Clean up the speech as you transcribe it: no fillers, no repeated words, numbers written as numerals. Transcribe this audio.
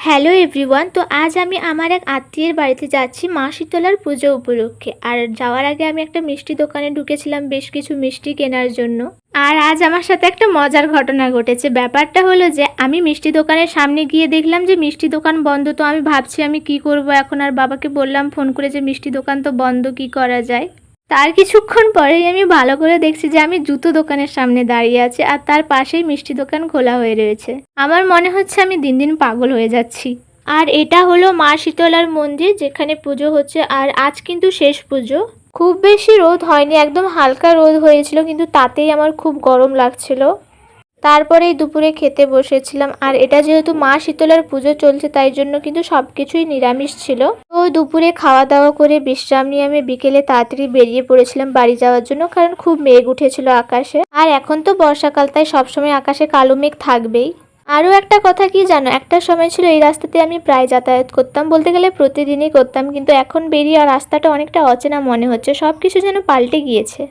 Hello everyone. তো আজ আমি আমার এক আত্মীয়ের বাড়িতে যাচ্ছি মা শীতলার পুজো উপলক্ষে। আর যাওয়ার আগে আমি একটা মিষ্টি দোকানে ঢুকেছিলাম বেশ কিছু মিষ্টি কেনার জন্য। আর আজ আমার সাথে একটা মজার ঘটনা ঘটেছে। ব্যাপারটা হলো যে আমি মিষ্টি দোকানের সামনে গিয়ে দেখলাম যে মিষ্টি দোকান বন্ধ। তো আমি ভাবছি আমি কি করব এখন। আর বাবাকে বললাম ফোন করে যে মিষ্টি দোকান তো বন্ধ, কি করা যায়। তার কিছুক্ষণ পরেই আমি ভালো করে দেখছি যে আমি জুতো দোকানের সামনে দাঁড়িয়ে আছি আর তার পাশেই মিষ্টি দোকান খোলা হয়ে রয়েছে। আমার মনে হচ্ছে আমি দিন দিন পাগল হয়ে যাচ্ছি। আর এটা হলো মা শীতলার মন্দির যেখানে পুজো হচ্ছে। আর আজ কিন্তু শেষ পুজো। খুব বেশি রোদ হয়নি, একদম হালকা রোদ হয়েছিল, কিন্তু তাতেই আমার খুব গরম লাগছিল। তারপরেই দুপুরে খেতে বসেছিলাম। আর এটা যেহেতু মা শীতলার পুজো চলছে তাই জন্য কিন্তু সবকিছুই নিরামিষ ছিল। তো দুপুরে খাওয়া দাওয়া করে বিশ্রাম নিয়ে আমি বিকেলে তাড়াতাড়ি বেরিয়ে পড়েছিলাম বাড়ি যাওয়ার জন্য, কারণ খুব মেঘ উঠেছিল আকাশে। আর এখন তো বর্ষাকাল, তাই সবসময় আকাশে কালো মেঘ থাকবেই। আরও একটা কথা কি জানো, একটা সময় ছিল এই রাস্তাতে আমি প্রায় যাতায়াত করতাম, বলতে গেলে প্রতিদিনই করতাম, কিন্তু এখন বেরিয়ে আর রাস্তাটা অনেকটা অচেনা মনে হচ্ছে, সবকিছু যেন পাল্টে গিয়েছে।